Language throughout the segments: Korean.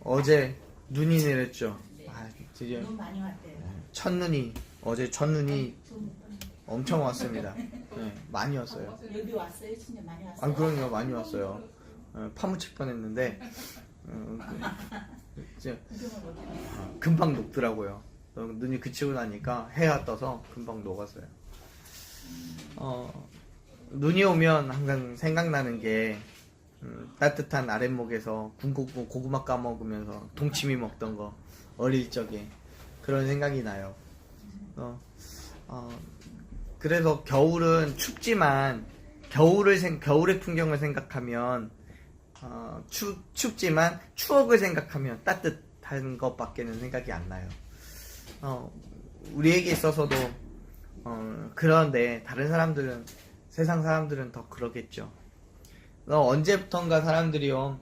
어제 눈이 내렸죠. 드디어 너무 많이 왔대요. 첫눈이, 어제 첫눈이 엄청 왔습니다. 네, 많이 왔어요. 여기 왔어요? 진짜 많이 왔어요? 그럼요, 많이 왔어요. 파묻힐 뻔했는데 금방 녹더라고요. 눈이 그치고 나니까 해가 떠서 금방 녹았어요. 눈이 오면 항상 생각나는 게 따뜻한 아랫목에서 군고구 고구마 까먹으면서 동치미 먹던 거, 어릴 적에 그런 생각이 나요. 그래서 겨울은 춥지만 겨울의 풍경을 생각하면 춥지만 추억을 생각하면 따뜻한 것밖에는 생각이 안 나요. 우리에게 있어서도 그런데 다른 사람들은, 세상 사람들은 더 그러겠죠. 언제부턴가 사람들이요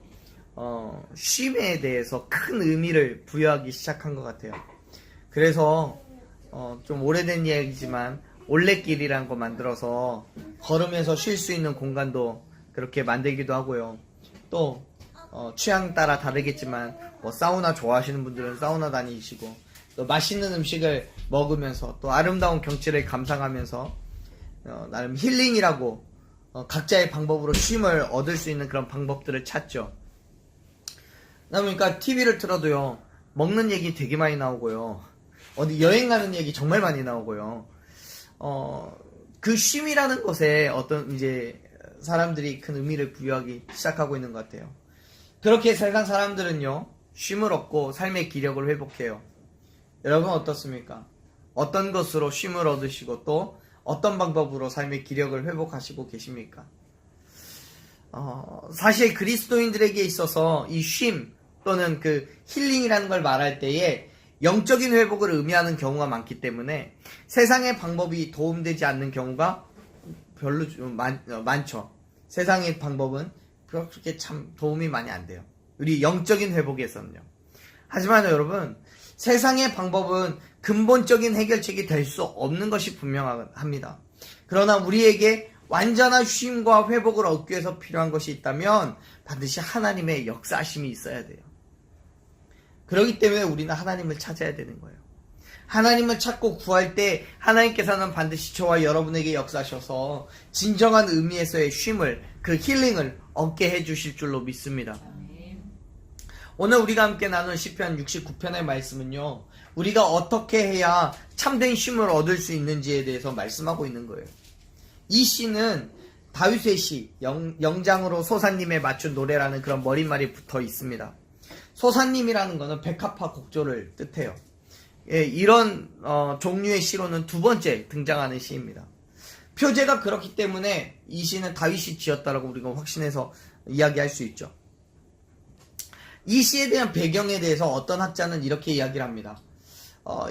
쉼에 대해서 큰 의미를 부여하기 시작한 것 같아요. 그래서 좀 오래된 이야기지만 올레길이란 거 만들어서 걸으면서 쉴 수 있는 공간도 그렇게 만들기도 하고요. 또 취향 따라 다르겠지만 뭐 사우나 좋아하시는 분들은 사우나 다니시고, 또 맛있는 음식을 먹으면서 또 아름다운 경치를 감상하면서 나름 힐링이라고 각자의 방법으로 쉼을 얻을 수 있는 그런 방법들을 찾죠. 그러니까 TV를 틀어도요 먹는 얘기 되게 많이 나오고요, 어디 여행 가는 얘기 정말 많이 나오고요. 그 쉼이라는 것에 어떤 이제 사람들이 큰 의미를 부여하기 시작하고 있는 것 같아요. 그렇게 세상 사람들은요 쉼을 얻고 삶의 기력을 회복해요. 여러분 어떻습니까? 어떤 것으로 쉼을 얻으시고 또 어떤 방법으로 삶의 기력을 회복하시고 계십니까? 사실 그리스도인들에게 있어서 이 쉼 또는 그 힐링이라는 걸 말할 때에 영적인 회복을 의미하는 경우가 많기 때문에 세상의 방법이 도움되지 않는 경우가 별로 많죠. 세상의 방법은 그렇게 참 도움이 많이 안 돼요, 우리 영적인 회복에서는요. 하지만 여러분, 세상의 방법은 근본적인 해결책이 될 수 없는 것이 분명합니다. 그러나 우리에게 완전한 쉼과 회복을 얻기 위해서 필요한 것이 있다면 반드시 하나님의 역사하심이 있어야 돼요. 그렇기 때문에 우리는 하나님을 찾아야 되는 거예요. 하나님을 찾고 구할 때 하나님께서는 반드시 저와 여러분에게 역사하셔서 진정한 의미에서의 쉼을, 그 힐링을 얻게 해주실 줄로 믿습니다. 오늘 우리가 함께 나눌 시편 69편의 말씀은요, 우리가 어떻게 해야 참된 쉼을 얻을 수 있는지에 대해서 말씀하고 있는 거예요. 이 시는 다윗의 시, 영장으로 소사님에 맞춘 노래라는 그런 머릿말이 붙어 있습니다. 소사님이라는 것은 백합화 곡조를 뜻해요. 이런 종류의 시로는 두 번째 등장하는 시입니다. 표제가 그렇기 때문에 이 시는 다윗이 지었다라고 우리가 확신해서 이야기할 수 있죠. 이 시에 대한 배경에 대해서 어떤 학자는 이렇게 이야기를 합니다.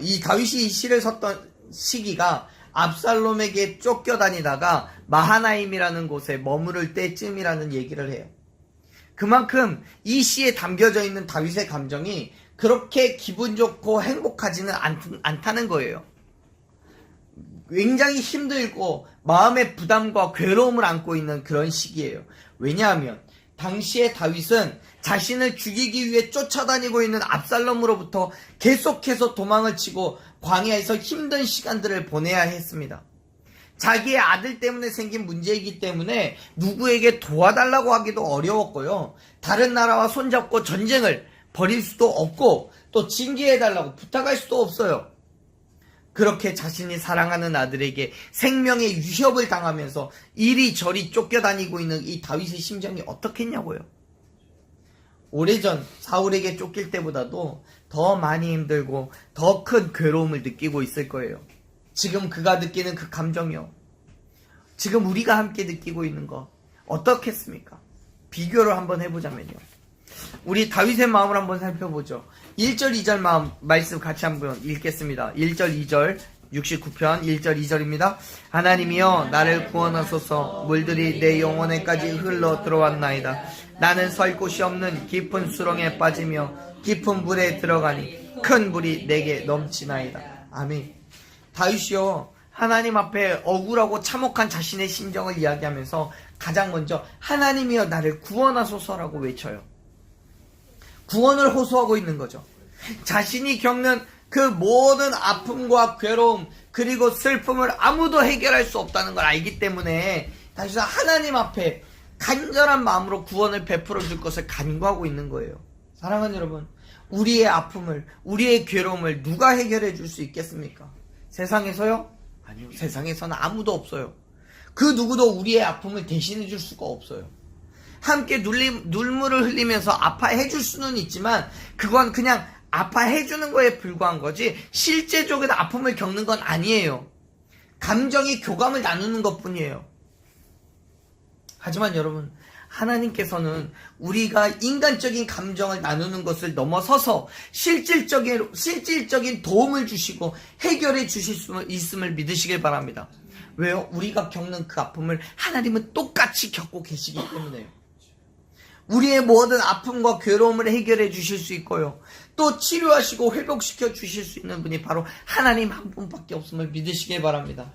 이 다윗이 이 시를 썼던 시기가 압살롬에게 쫓겨다니다가 마하나임이라는 곳에 머무를 때쯤이라는 얘기를 해요. 그만큼 이 시에 담겨져 있는 다윗의 감정이 그렇게 기분 좋고 행복하지는 않다는 거예요. 굉장히 힘들고 마음의 부담과 괴로움을 안고 있는 그런 시기예요. 왜냐하면 당시에 다윗은 자신을 죽이기 위해 쫓아다니고 있는 압살롬으로부터 계속해서 도망을 치고 광야에서 힘든 시간들을 보내야 했습니다. 자기의 아들 때문에 생긴 문제이기 때문에 누구에게 도와달라고 하기도 어려웠고요, 다른 나라와 손잡고 전쟁을 벌일 수도 없고 또 징계해달라고 부탁할 수도 없어요. 그렇게 자신이 사랑하는 아들에게 생명의 위협을 당하면서 이리저리 쫓겨다니고 있는 이 다윗의 심정이 어떻겠냐고요. 오래전 사울에게 쫓길 때보다도 더 많이 힘들고 더 큰 괴로움을 느끼고 있을 거예요. 지금 그가 느끼는 그 감정이요, 지금 우리가 함께 느끼고 있는 거 어떻겠습니까? 비교를 한번 해보자면요, 우리 다윗의 마음을 한번 살펴보죠. 1절 2절 말씀 같이 한번 읽겠습니다. 1절 2절 69편 1절 2절입니다. 하나님이여 나를 구원하소서. 물들이 내 영혼에까지 흘러 들어왔나이다. 나는 설 곳이 없는 깊은 수렁에 빠지며 깊은 물에 들어가니 큰 물이 내게 넘치나이다. 아멘. 다윗이요, 하나님 앞에 억울하고 참혹한 자신의 심정을 이야기하면서 가장 먼저 하나님이여 나를 구원하소서라고 외쳐요. 구원을 호소하고 있는 거죠. 자신이 겪는 그 모든 아픔과 괴로움 그리고 슬픔을 아무도 해결할 수 없다는 걸 알기 때문에 다시 하나님 앞에 간절한 마음으로 구원을 베풀어 줄 것을 간구하고 있는 거예요. 사랑하는 여러분, 우리의 아픔을, 우리의 괴로움을 누가 해결해 줄 수 있겠습니까? 세상에서요? 아니요. 세상에서는 아무도 없어요. 그 누구도 우리의 아픔을 대신해 줄 수가 없어요. 함께 눈물을 흘리면서 아파해 줄 수는 있지만 그건 그냥 아파해 주는 거에 불과한 거지 실제적으로 아픔을 겪는 건 아니에요. 감정이 교감을 나누는 것뿐이에요. 하지만 여러분, 하나님께서는 우리가 인간적인 감정을 나누는 것을 넘어서서 실질적인 도움을 주시고 해결해 주실 수 있음을 믿으시길 바랍니다. 왜요? 우리가 겪는 그 아픔을 하나님은 똑같이 겪고 계시기 때문에요. 우리의 모든 아픔과 괴로움을 해결해 주실 수 있고요. 또 치료하시고 회복시켜 주실 수 있는 분이 바로 하나님 한 분밖에 없음을 믿으시길 바랍니다.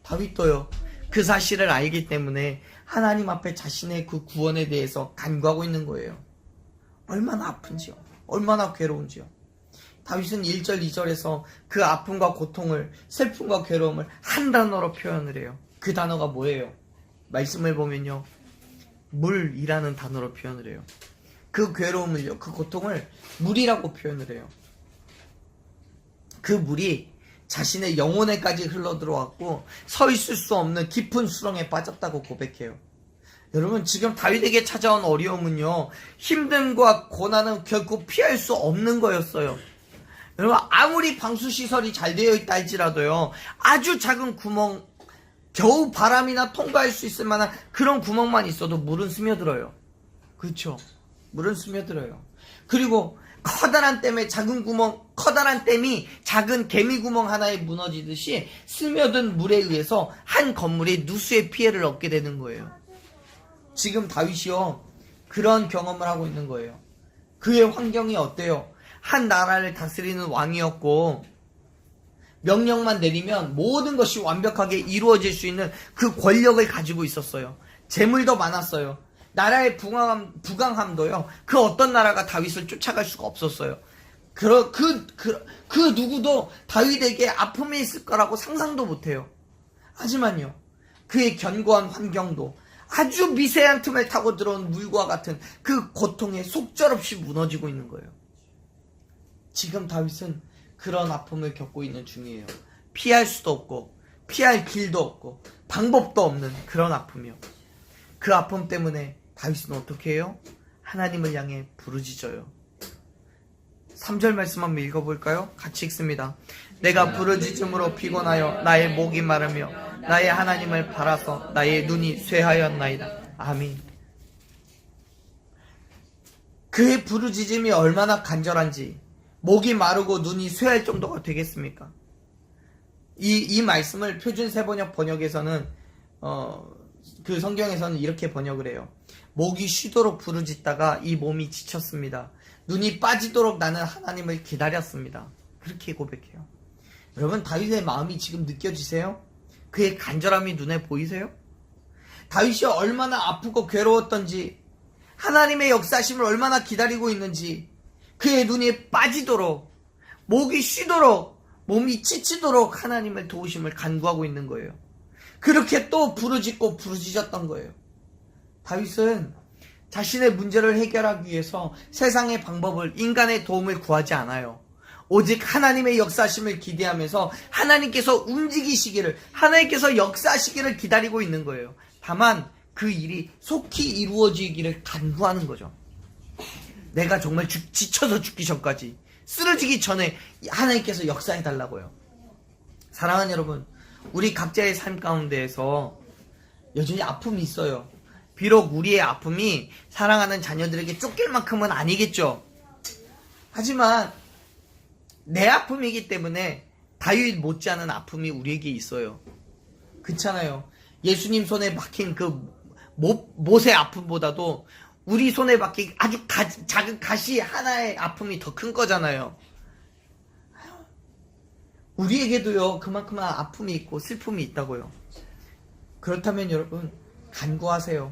다윗도요. 그 사실을 알기 때문에 하나님 앞에 자신의 그 구원에 대해서 간구하고 있는 거예요. 얼마나 아픈지요. 얼마나 괴로운지요. 다윗은 1절, 2절에서 그 아픔과 고통을, 슬픔과 괴로움을 한 단어로 표현을 해요. 그 단어가 뭐예요? 말씀을 보면요. 물이라는 단어로 표현을 해요. 그 괴로움을요, 그 고통을 물이라고 표현을 해요. 그 물이 자신의 영혼에까지 흘러들어왔고 서 있을 수 없는 깊은 수렁에 빠졌다고 고백해요. 여러분, 지금 다윗에게 찾아온 어려움은요, 힘듦과 고난은 결코 피할 수 없는 거였어요. 여러분, 아무리 방수시설이 잘 되어 있다 할지라도요, 아주 작은 구멍, 겨우 바람이나 통과할 수 있을 만한 그런 구멍만 있어도 물은 스며들어요. 그렇죠? 물은 스며들어요. 그리고 커다란 댐이 작은 개미 구멍 하나에 무너지듯이 스며든 물에 의해서 한 건물이 누수의 피해를 얻게 되는 거예요. 지금 다윗이요, 그런 경험을 하고 있는 거예요. 그의 환경이 어때요? 한 나라를 다스리는 왕이었고 명령만 내리면 모든 것이 완벽하게 이루어질 수 있는 그 권력을 가지고 있었어요. 재물도 많았어요. 나라의 부강함도요. 그 어떤 나라가 다윗을 쫓아갈 수가 없었어요. 그 누구도 다윗에게 아픔이 있을 거라고 상상도 못해요. 하지만요, 그의 견고한 환경도 아주 미세한 틈을 타고 들어온 물과 같은 그 고통에 속절없이 무너지고 있는 거예요. 지금 다윗은 그런 아픔을 겪고 있는 중이에요. 피할 수도 없고 피할 길도 없고 방법도 없는 그런 아픔이요. 그 아픔 때문에 다윗은 어떻게 해요? 하나님을 향해 부르짖어요. 3절 말씀 한번 읽어볼까요? 같이 읽습니다. 내가 부르짖음으로 피곤하여 나의 목이 마르며 나의 하나님을 바라서 나의 눈이 쇠하였나이다. 아멘. 그의 부르짖음이 얼마나 간절한지, 목이 마르고 눈이 쇠할 정도가 되겠습니까? 이 말씀을 표준 세번역 번역에서는 그 성경에서는 이렇게 번역을 해요. 목이 쉬도록 부르짖다가 이 몸이 지쳤습니다. 눈이 빠지도록 나는 하나님을 기다렸습니다. 그렇게 고백해요. 여러분, 다윗의 마음이 지금 느껴지세요? 그의 간절함이 눈에 보이세요? 다윗이 얼마나 아프고 괴로웠던지, 하나님의 역사심을 얼마나 기다리고 있는지, 그의 눈이 빠지도록, 목이 쉬도록, 몸이 지치도록 하나님을 도우심을 간구하고 있는 거예요. 그렇게 또 부르짖고 부르짖었던 거예요. 다윗은 자신의 문제를 해결하기 위해서 세상의 방법을, 인간의 도움을 구하지 않아요. 오직 하나님의 역사심을 기대하면서 하나님께서 움직이시기를, 하나님께서 역사하시기를 기다리고 있는 거예요. 다만 그 일이 속히 이루어지기를 간구하는 거죠. 내가 정말 지쳐서 죽기 전까지, 쓰러지기 전에 하나님께서 역사해달라고요. 사랑하는 여러분, 우리 각자의 삶 가운데에서 여전히 아픔이 있어요. 비록 우리의 아픔이 사랑하는 자녀들에게 쫓길 만큼은 아니겠죠. 하지만 내 아픔이기 때문에 다윗 못지않은 아픔이 우리에게 있어요. 그렇잖아요. 예수님 손에 박힌 그 못의 아픔보다도 우리 손에 박힌 아주 작은 가시 하나의 아픔이 더 큰 거잖아요. 우리에게도요, 그만큼의 아픔이 있고 슬픔이 있다고요. 그렇다면 여러분, 간구하세요.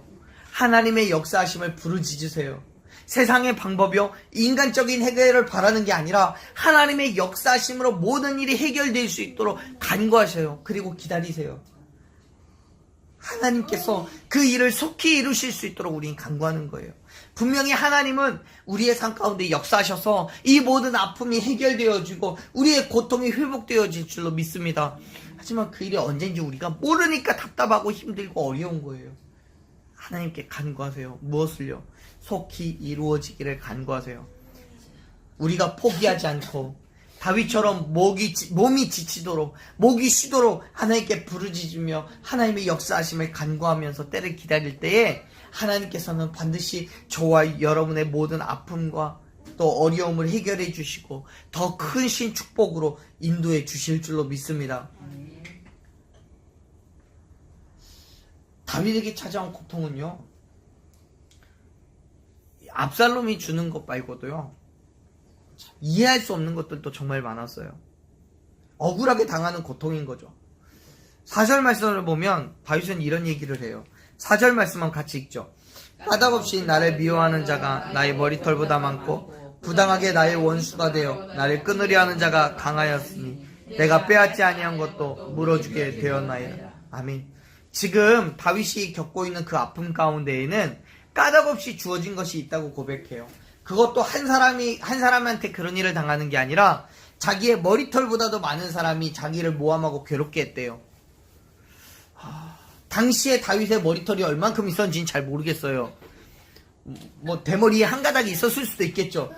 하나님의 역사하심을 부르짖으세요. 세상의 방법이요, 인간적인 해결을 바라는 게 아니라 하나님의 역사하심으로 모든 일이 해결될 수 있도록 간구하셔요. 그리고 기다리세요. 하나님께서 그 일을 속히 이루실 수 있도록 우리는 간구하는 거예요. 분명히 하나님은 우리의 삶 가운데 역사하셔서 이 모든 아픔이 해결되어지고 우리의 고통이 회복되어질 줄로 믿습니다. 하지만 그 일이 언제인지 우리가 모르니까 답답하고 힘들고 어려운 거예요. 하나님께 간구하세요. 무엇을요? 속히 이루어지기를 간구하세요. 우리가 포기하지 않고 다윗처럼 몸이 지치도록, 목이 쉬도록 하나님께 부르짖으며 하나님의 역사하심을 간구하면서 때를 기다릴 때에 하나님께서는 반드시 저와 여러분의 모든 아픔과 또 어려움을 해결해 주시고 더 큰 신축복으로 인도해 주실 줄로 믿습니다. 다윗에게 찾아온 고통은요, 압살롬이 주는 것 말고도요, 이해할 수 없는 것들도 정말 많았어요. 억울하게 당하는 고통인 거죠. 4절 말씀을 보면 다윗은 이런 얘기를 해요. 4절 말씀만 같이 읽죠. 까닭없이 나를 미워하는 자가 나의 머리털보다 많고 부당하게 나의 원수가 되어 나를 끊으려 하는 자가 강하였으니 내가 빼앗지 아니한 것도 물어주게 되었나이다. 아멘. 지금 다윗이 겪고 있는 그 아픔 가운데에는 까닭없이 주어진 것이 있다고 고백해요. 그것도 한 사람한테 그런 일을 당하는 게 아니라 자기의 머리털보다도 많은 사람이 자기를 모함하고 괴롭게 했대요. 당시에 다윗의 머리털이 얼만큼 있었는지는 잘 모르겠어요. 뭐 대머리에 한 가닥이 있었을 수도 있겠죠.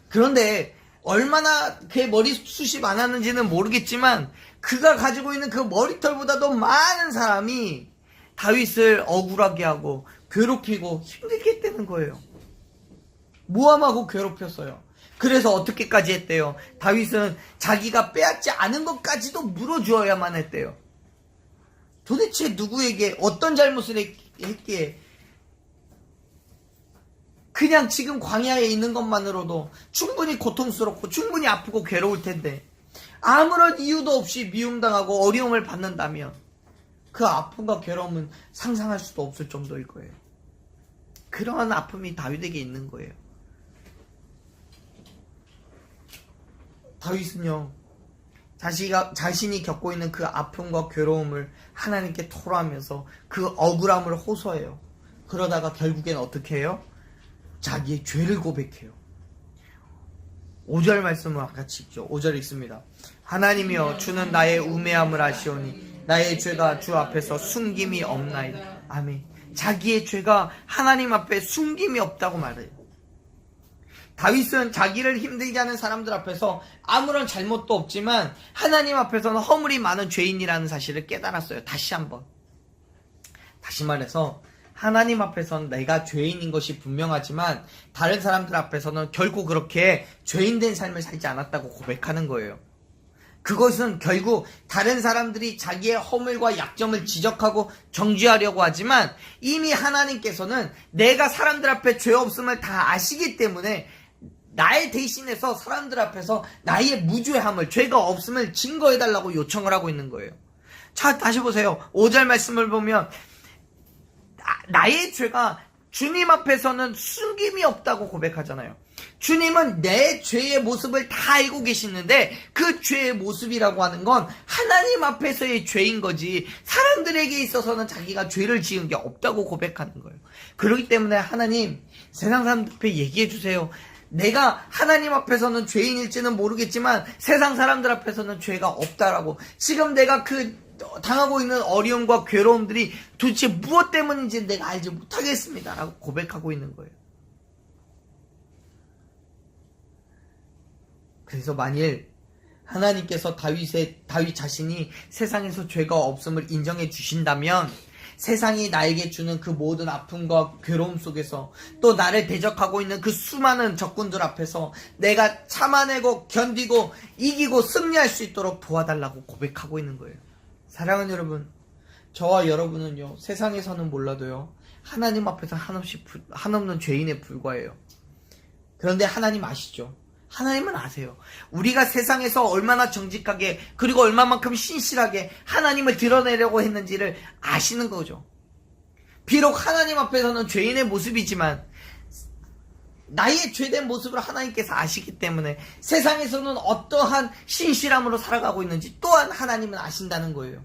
그런데 얼마나 그의 머리숱이 많았는지는 모르겠지만 그가 가지고 있는 그 머리털보다도 많은 사람이 다윗을 억울하게 하고 괴롭히고 힘들게 했다는 거예요. 모함하고 괴롭혔어요. 그래서 어떻게까지 했대요? 다윗은 자기가 빼앗지 않은 것까지도 물어주어야만 했대요. 도대체 누구에게 어떤 잘못을 했기에 그냥 지금 광야에 있는 것만으로도 충분히 고통스럽고 충분히 아프고 괴로울 텐데 아무런 이유도 없이 미움당하고 어려움을 받는다면 그 아픔과 괴로움은 상상할 수도 없을 정도일 거예요. 그러한 아픔이 다윗에게 있는 거예요. 다윗은요, 자신이 겪고 있는 그 아픔과 괴로움을 하나님께 토로하면서 그 억울함을 호소해요. 그러다가 결국엔 어떻게 해요? 자기의 죄를 고백해요. 5절 말씀을 같이 읽죠. 5절 읽습니다. 하나님이여 주는 나의 우매함을 아시오니 나의 죄가 주 앞에서 숨김이 없나이다. 아멘. 자기의 죄가 하나님 앞에 숨김이 없다고 말해요. 다윗은 자기를 힘들게 하는 사람들 앞에서 아무런 잘못도 없지만 하나님 앞에서는 허물이 많은 죄인이라는 사실을 깨달았어요. 다시 한번. 다시 말해서 하나님 앞에서는 내가 죄인인 것이 분명하지만 다른 사람들 앞에서는 결코 그렇게 죄인된 삶을 살지 않았다고 고백하는 거예요. 그것은 결국 다른 사람들이 자기의 허물과 약점을 지적하고 정죄하려고 하지만 이미 하나님께서는 내가 사람들 앞에 죄 없음을 다 아시기 때문에 나의 대신해서 사람들 앞에서 나의 무죄함을, 죄가 없음을 증거해달라고 요청을 하고 있는 거예요. 자, 다시 보세요. 5절 말씀을 보면 나의 죄가 주님 앞에서는 숨김이 없다고 고백하잖아요. 주님은 내 죄의 모습을 다 알고 계시는데 그 죄의 모습이라고 하는 건 하나님 앞에서의 죄인 거지 사람들에게 있어서는 자기가 죄를 지은 게 없다고 고백하는 거예요. 그렇기 때문에 하나님, 세상 사람들 앞에 얘기해 주세요. 내가 하나님 앞에서는 죄인일지는 모르겠지만 세상 사람들 앞에서는 죄가 없다라고. 지금 내가 당하고 있는 어려움과 괴로움들이 도대체 무엇 때문인지 내가 알지 못하겠습니다 라고 고백하고 있는 거예요. 그래서 만일 하나님께서 다윗 자신이 세상에서 죄가 없음을 인정해 주신다면 세상이 나에게 주는 그 모든 아픔과 괴로움 속에서 또 나를 대적하고 있는 그 수많은 적군들 앞에서 내가 참아내고 견디고 이기고 승리할 수 있도록 도와달라고 고백하고 있는 거예요. 사랑하는 여러분, 저와 여러분은요, 세상에서는 몰라도요, 하나님 앞에서 한없는 죄인에 불과해요. 그런데 하나님 아시죠? 하나님은 아세요. 우리가 세상에서 얼마나 정직하게 그리고 얼마만큼 신실하게 하나님을 드러내려고 했는지를 아시는 거죠. 비록 하나님 앞에서는 죄인의 모습이지만 나의 죄된 모습을 하나님께서 아시기 때문에 세상에서는 어떠한 신실함으로 살아가고 있는지 또한 하나님은 아신다는 거예요.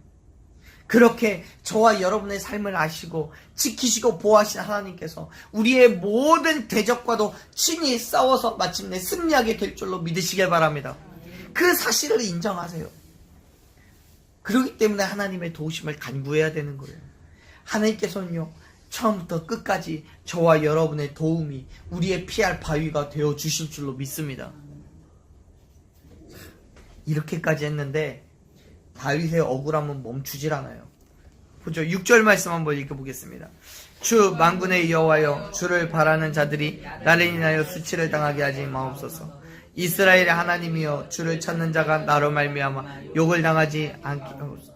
그렇게 저와 여러분의 삶을 아시고 지키시고 보호하신 하나님께서 우리의 모든 대적과도 친히 싸워서 마침내 승리하게 될 줄로 믿으시길 바랍니다. 그 사실을 인정하세요. 그렇기 때문에 하나님의 도우심을 간구해야 되는 거예요. 하나님께서는요, 처음부터 끝까지 저와 여러분의 도움이 우리의 피할 바위가 되어 주실 줄로 믿습니다. 이렇게까지 했는데 다윗의 억울함은 멈추질 않아요. 보죠. 6절 말씀 한번 읽어보겠습니다. 주 만군의 여호와여, 주를 바라는 자들이 나를 인하여 수치를 당하게 하지 마옵소서. 이스라엘의 하나님이여, 주를 찾는 자가 나로 말미암아 욕을 당하지 않게 하옵소서.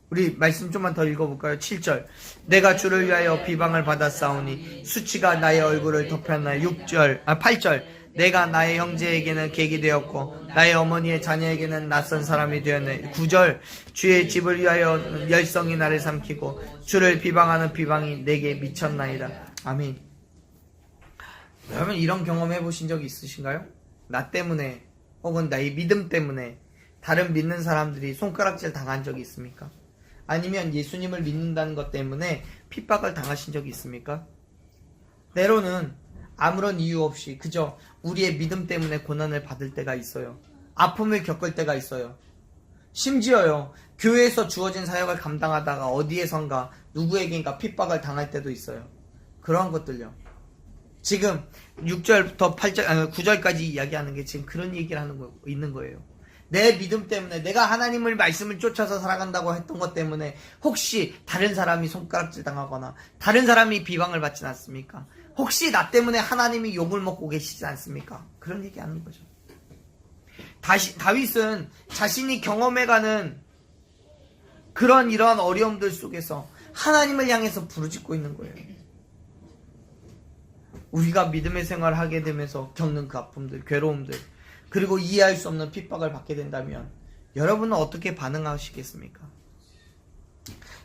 우리 말씀 좀만 더 읽어볼까요? 7절. 내가 주를 위하여 비방을 받았사오니 수치가 나의 얼굴을 덮였나요? 8절. 내가 나의 형제에게는 객이 되었고 나의 어머니의 자녀에게는 낯선 사람이 되었네. 9절. 주의 집을 위하여 열성이 나를 삼키고 주를 비방하는 비방이 내게 미쳤나이다. 아멘. 여러분, 이런 경험 해보신 적 있으신가요? 나 때문에 혹은 나의 믿음 때문에 다른 믿는 사람들이 손가락질 당한 적이 있습니까? 아니면 예수님을 믿는다는 것 때문에 핍박을 당하신 적이 있습니까? 때로는 아무런 이유 없이 그저 우리의 믿음 때문에 고난을 받을 때가 있어요. 아픔을 겪을 때가 있어요. 심지어요, 교회에서 주어진 사역을 감당하다가 어디에선가 누구에게인가 핍박을 당할 때도 있어요. 그러한 것들요, 지금 6절부터 8절, 9절까지 이야기하는 게 지금 그런 얘기를 있는 거예요. 내 믿음 때문에, 내가 하나님의 말씀을 쫓아서 살아간다고 했던 것 때문에 혹시 다른 사람이 손가락질 당하거나 다른 사람이 비방을 받진 않습니까? 혹시 나 때문에 하나님이 욕을 먹고 계시지 않습니까? 그런 얘기 하는 거죠. 다윗은 자신이 경험해가는 이러한 어려움들 속에서 하나님을 향해서 부르짖고 있는 거예요. 우리가 믿음의 생활을 하게 되면서 겪는 그 아픔들, 괴로움들, 그리고 이해할 수 없는 핍박을 받게 된다면 여러분은 어떻게 반응하시겠습니까?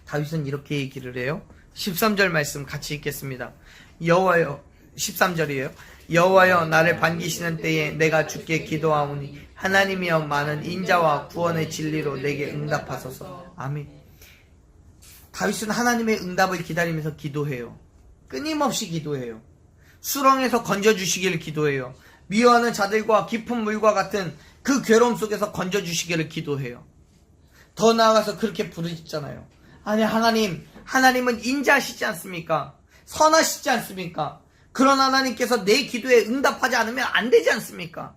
다윗은 이렇게 얘기를 해요. 13절 말씀 같이 읽겠습니다. 여호와여, 13절이에요. 여호와여, 나를 반기시는 때에 내가 주께 기도하오니 하나님이여, 많은 인자와 구원의 진리로 내게 응답하소서. 아멘. 다윗은 하나님의 응답을 기다리면서 기도해요. 끊임없이 기도해요. 수렁에서 건져주시기를 기도해요. 미워하는 자들과 깊은 물과 같은 그 괴로움 속에서 건져주시기를 기도해요. 더 나아가서 그렇게 부르짖잖아요. 아니, 하나님은 인자하시지 않습니까? 선하시지 않습니까? 그런 하나님께서 내 기도에 응답하지 않으면 안 되지 않습니까?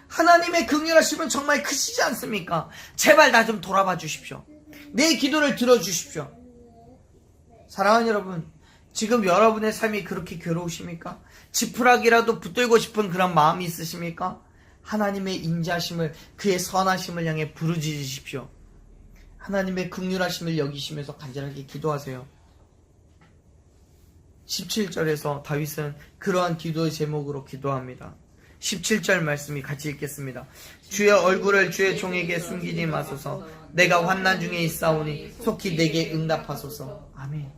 하나님의 긍휼하심은 정말 크시지 않습니까? 제발 나 좀 돌아봐 주십시오. 내 기도를 들어주십시오. 사랑하는 여러분, 지금 여러분의 삶이 그렇게 괴로우십니까? 지푸라기라도 붙들고 싶은 그런 마음이 있으십니까? 하나님의 인자하심을, 그의 선하심을 향해 부르짖으십시오. 하나님의 긍휼하심을 여기시면서 간절하게 기도하세요. 17절에서 다윗은 그러한 기도의 제목으로 기도합니다. 17절 말씀이 같이 읽겠습니다. 주의 얼굴을 주의 종에게 숨기지 마소서. 내가 환난 중에 있사오니 속히 내게 응답하소서. 아멘.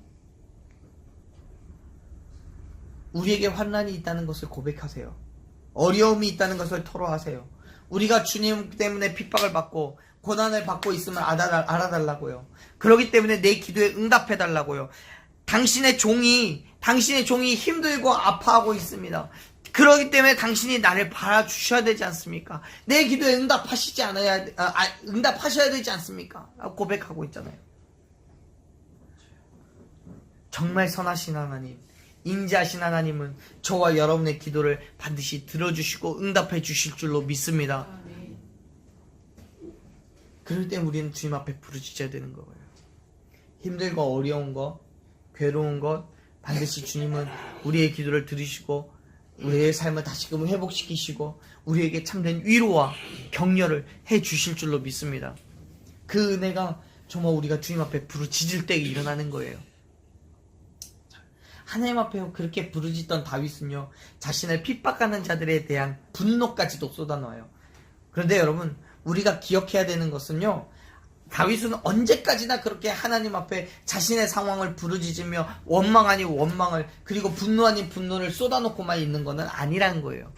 우리에게 환난이 있다는 것을 고백하세요. 어려움이 있다는 것을 토로하세요. 우리가 주님 때문에 핍박을 받고 고난을 받고 있으면 알아달라고요. 그렇기 때문에 내 기도에 응답해달라고요. 당신의 종이 힘들고 아파하고 있습니다. 그렇기 때문에 당신이 나를 바라주셔야 되지 않습니까? 내 기도에 응답하셔야 되지 않습니까? 고백하고 있잖아요. 정말 선하신 하나님, 인자하신 하나님은 저와 여러분의 기도를 반드시 들어주시고 응답해 주실 줄로 믿습니다. 그럴 때 우리는 주님 앞에 부르짖어야 되는 거예요. 힘들고 어려운 것, 괴로운 것, 반드시 주님은 우리의 기도를 들으시고 우리의 삶을 다시금 회복시키시고 우리에게 참된 위로와 격려를 해 주실 줄로 믿습니다. 그 은혜가 정말 우리가 주님 앞에 부르짖을 때 일어나는 거예요. 하나님 앞에 그렇게 부르짖던 다윗은요, 자신을 핍박하는 자들에 대한 분노까지도 쏟아놓아요. 그런데 여러분, 우리가 기억해야 되는 것은요, 다윗은 언제까지나 그렇게 하나님 앞에 자신의 상황을 부르짖으며 원망 아닌 원망을, 그리고 분노 아닌 분노를 쏟아놓고만 있는 것은 아니라는 거예요.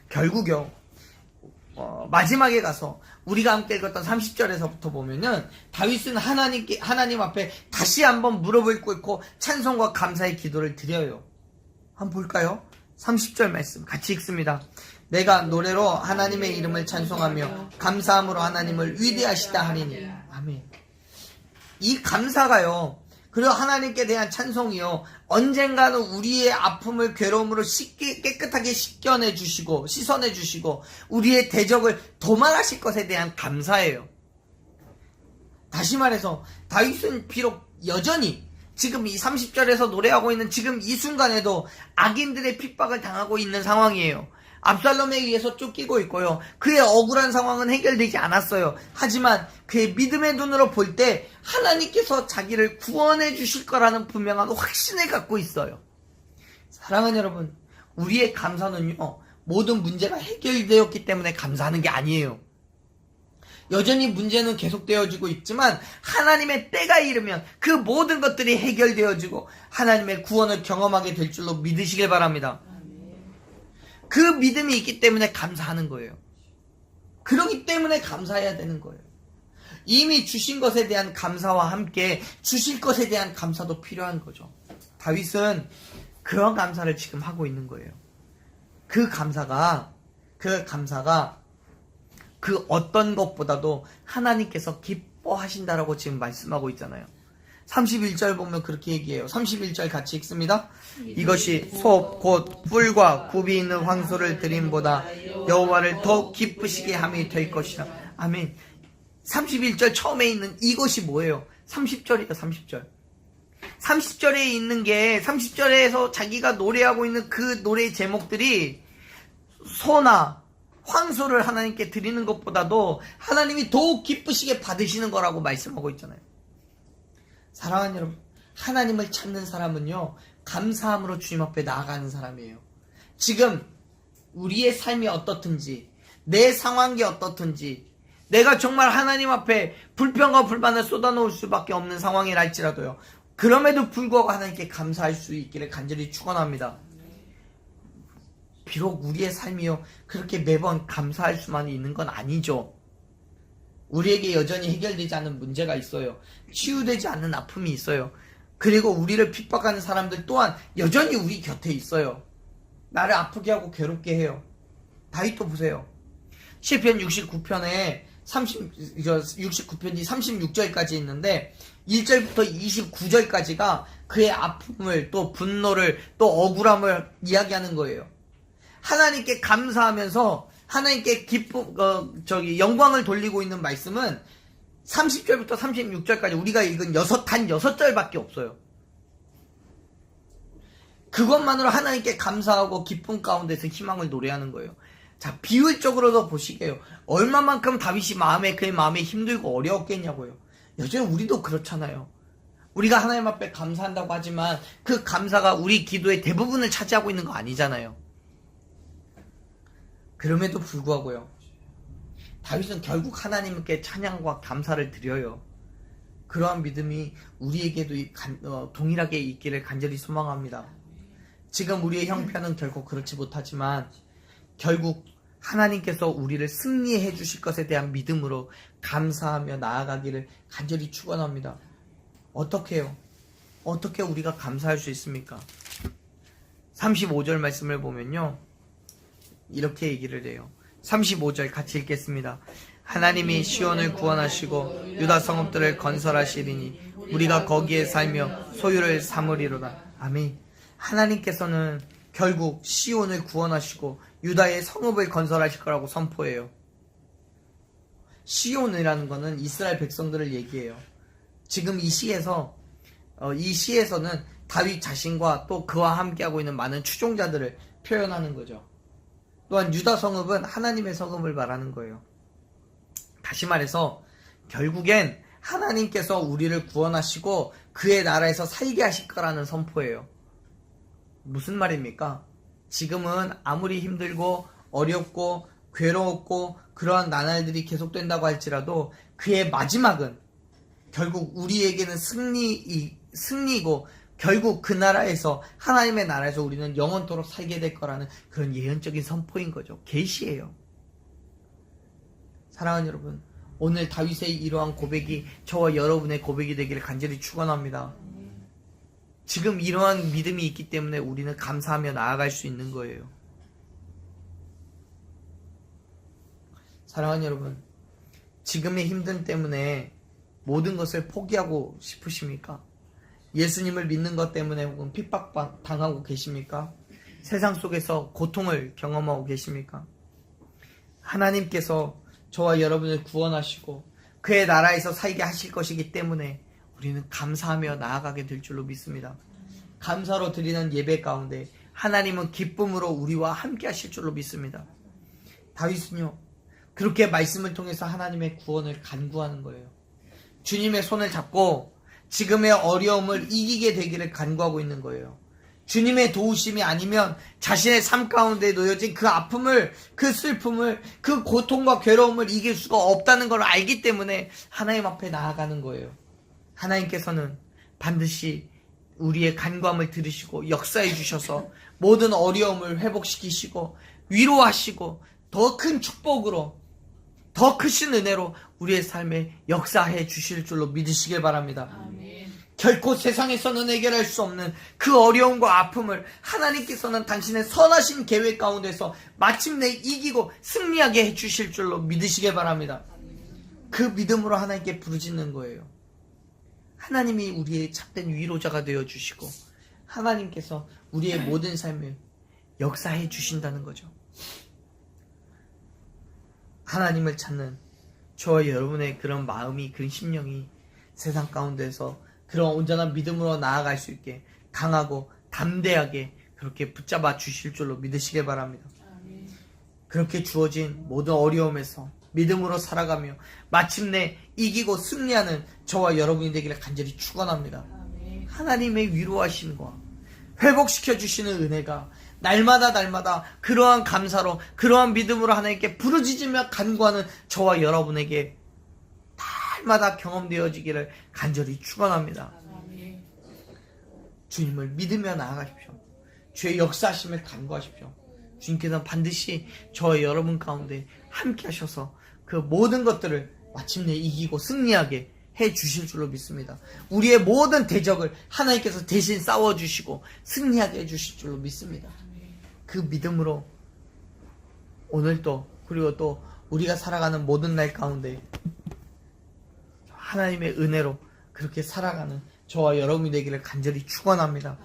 결국요, 마지막에 가서 우리가 함께 읽었던 30절에서부터 보면은 다윗은 하나님 앞에 다시 한번 무릎을 꿇고 찬송과 감사의 기도를 드려요. 한번 볼까요? 30절 말씀 같이 읽습니다. 내가 노래로 하나님의 이름을 찬송하며 감사함으로 하나님을 위대하시다 하리니. 아멘. 이 감사가요, 그리고 하나님께 대한 찬송이요, 언젠가는 우리의 아픔을 괴로움으로 깨끗하게 씻겨내 주시고 씻어내 주시고 우리의 대적을 도말하실 것에 대한 감사예요. 다시 말해서 다윗은 비록 여전히 지금 이 30절에서 노래하고 있는 지금 이 순간에도 악인들의 핍박을 당하고 있는 상황이에요. 압살롬에 의해서 쫓기고 있고요. 그의 억울한 상황은 해결되지 않았어요. 하지만 그의 믿음의 눈으로 볼 때 하나님께서 자기를 구원해 주실 거라는 분명한 확신을 갖고 있어요. 사랑하는 여러분, 우리의 감사는요, 모든 문제가 해결되었기 때문에 감사하는 게 아니에요. 여전히 문제는 계속되어지고 있지만 하나님의 때가 이르면 그 모든 것들이 해결되어지고 하나님의 구원을 경험하게 될 줄로 믿으시길 바랍니다. 그 믿음이 있기 때문에 감사하는 거예요. 그렇기 때문에 감사해야 되는 거예요. 이미 주신 것에 대한 감사와 함께 주실 것에 대한 감사도 필요한 거죠. 다윗은 그런 감사를 지금 하고 있는 거예요. 그 감사가 그 어떤 것보다도 하나님께서 기뻐하신다라고 지금 말씀하고 있잖아요. 31절 보면 그렇게 얘기해요. 31절 같이 읽습니다. 이것이 소 곧 뿔과 굽이 있는 황소를 드림보다 여호와를 더 기쁘시게 함이 될 것이라. 아멘. 31절 처음에 있는 이것이 뭐예요? 30절이에요. 30절. 30절에 있는 게, 30절에서 자기가 노래하고 있는 그 노래 제목들이 소나 황소를 하나님께 드리는 것보다도 하나님이 더욱 기쁘시게 받으시는 거라고 말씀하고 있잖아요. 사랑하는 여러분, 하나님을 찾는 사람은요, 감사함으로 주님 앞에 나아가는 사람이에요. 지금 우리의 삶이 어떻든지, 내 상황이 어떻든지, 내가 정말 하나님 앞에 불평과 불만을 쏟아놓을 수밖에 없는 상황이라 할지라도요, 그럼에도 불구하고 하나님께 감사할 수 있기를 간절히 축원합니다. 비록 우리의 삶이요, 그렇게 매번 감사할 수만 있는 건 아니죠. 우리에게 여전히 해결되지 않는 문제가 있어요. 치유되지 않는 아픔이 있어요. 그리고 우리를 핍박하는 사람들 또한 여전히 우리 곁에 있어요. 나를 아프게 하고 괴롭게 해요. 다윗도 보세요. 시편 69편에 69편이 36절까지 있는데 1절부터 29절까지가 그의 아픔을, 또 분노를, 또 억울함을 이야기하는 거예요. 하나님께 감사하면서 하나님께 영광을 돌리고 있는 말씀은 30절부터 36절까지 우리가 읽은 단 6절밖에 없어요. 그것만으로 하나님께 감사하고 기쁨 가운데서 희망을 노래하는 거예요. 자, 비율적으로도 보시게요. 얼마만큼 다윗이 그의 마음에 힘들고 어려웠겠냐고요. 여전히 우리도 그렇잖아요. 우리가 하나님 앞에 감사한다고 하지만 그 감사가 우리 기도의 대부분을 차지하고 있는 거 아니잖아요. 그럼에도 불구하고요, 다윗은 결국 하나님께 찬양과 감사를 드려요. 그러한 믿음이 우리에게도 동일하게 있기를 간절히 소망합니다. 지금 우리의 형편은 결코 그렇지 못하지만 결국 하나님께서 우리를 승리해 주실 것에 대한 믿음으로 감사하며 나아가기를 간절히 축원합니다. 어떻게요? 어떻게 우리가 감사할 수 있습니까? 35절 말씀을 보면요, 이렇게 얘기를 해요. 35절 같이 읽겠습니다. 하나님이 시온을 구원하시고 유다 성읍들을 건설하시리니 우리가 거기에 살며 소유를 삼으리로다. 아멘. 하나님께서는 결국 시온을 구원하시고 유다의 성읍을 건설하실 거라고 선포해요. 시온이라는 거는 이스라엘 백성들을 얘기해요. 지금 이 시에서는 다윗 자신과 또 그와 함께하고 있는 많은 추종자들을 표현하는 거죠. 또한 유다 성읍은 하나님의 성읍을 말하는 거예요. 다시 말해서 결국엔 하나님께서 우리를 구원하시고 그의 나라에서 살게 하실 거라는 선포예요. 무슨 말입니까? 지금은 아무리 힘들고 어렵고 괴로웠고 그러한 나날들이 계속된다고 할지라도 그의 마지막은 결국 우리에게는 승리이고 결국 그 나라에서 하나님의 나라에서 우리는 영원토록 살게 될 거라는 그런 예언적인 선포인 거죠. 계시예요. 사랑하는 여러분, 오늘 다윗의 이러한 고백이 저와 여러분의 고백이 되기를 간절히 축원합니다. 지금 이러한 믿음이 있기 때문에 우리는 감사하며 나아갈 수 있는 거예요. 사랑하는 여러분, 지금의 힘듦 때문에 모든 것을 포기하고 싶으십니까? 예수님을 믿는 것 때문에 혹은 핍박당하고 계십니까? 세상 속에서 고통을 경험하고 계십니까? 하나님께서 저와 여러분을 구원하시고 그의 나라에서 살게 하실 것이기 때문에 우리는 감사하며 나아가게 될 줄로 믿습니다. 감사로 드리는 예배 가운데 하나님은 기쁨으로 우리와 함께 하실 줄로 믿습니다. 다윗은요, 그렇게 말씀을 통해서 하나님의 구원을 간구하는 거예요. 주님의 손을 잡고 지금의 어려움을 이기게 되기를 간구하고 있는 거예요. 주님의 도우심이 아니면 자신의 삶 가운데 놓여진 그 아픔을, 그 슬픔을, 그 고통과 괴로움을 이길 수가 없다는 걸 알기 때문에 하나님 앞에 나아가는 거예요. 하나님께서는 반드시 우리의 간구함을 들으시고 역사해 주셔서 모든 어려움을 회복시키시고 위로하시고 더 큰 축복으로, 더 크신 은혜로 우리의 삶에 역사해 주실 줄로 믿으시길 바랍니다. 아멘. 결코 세상에서는 해결할 수 없는 그 어려움과 아픔을 하나님께서는 당신의 선하신 계획 가운데서 마침내 이기고 승리하게 해주실 줄로 믿으시길 바랍니다. 그 믿음으로 하나님께 부르짖는 거예요. 하나님이 우리의 참된 위로자가 되어주시고 하나님께서 우리의 모든 삶을 역사해 주신다는 거죠. 하나님을 찾는 저와 여러분의 그런 마음이, 그런 심령이 세상 가운데서 그런 온전한 믿음으로 나아갈 수 있게 강하고 담대하게 그렇게 붙잡아 주실 줄로 믿으시길 바랍니다. 그렇게 주어진 모든 어려움에서 믿음으로 살아가며 마침내 이기고 승리하는 저와 여러분이 되기를 간절히 축원합니다. 하나님의 위로하심과 회복시켜 주시는 은혜가 날마다 그러한 감사로, 그러한 믿음으로 하나님께 부르짖으며 간구하는 저와 여러분에게 날마다 경험되어지기를 간절히 축원합니다. 주님을 믿으며 나아가십시오. 주의 역사하심을 간구하십시오. 주님께서는 반드시 저와 여러분 가운데 함께 하셔서 그 모든 것들을 마침내 이기고 승리하게 해 주실 줄로 믿습니다. 우리의 모든 대적을 하나님께서 대신 싸워주시고 승리하게 해 주실 줄로 믿습니다. 그 믿음으로 오늘도, 그리고 또 우리가 살아가는 모든 날 가운데 하나님의 은혜로 그렇게 살아가는 저와 여러분이 되기를 간절히 축원합니다.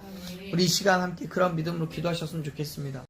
우리 이 시간 함께 그런 믿음으로 기도하셨으면 좋겠습니다.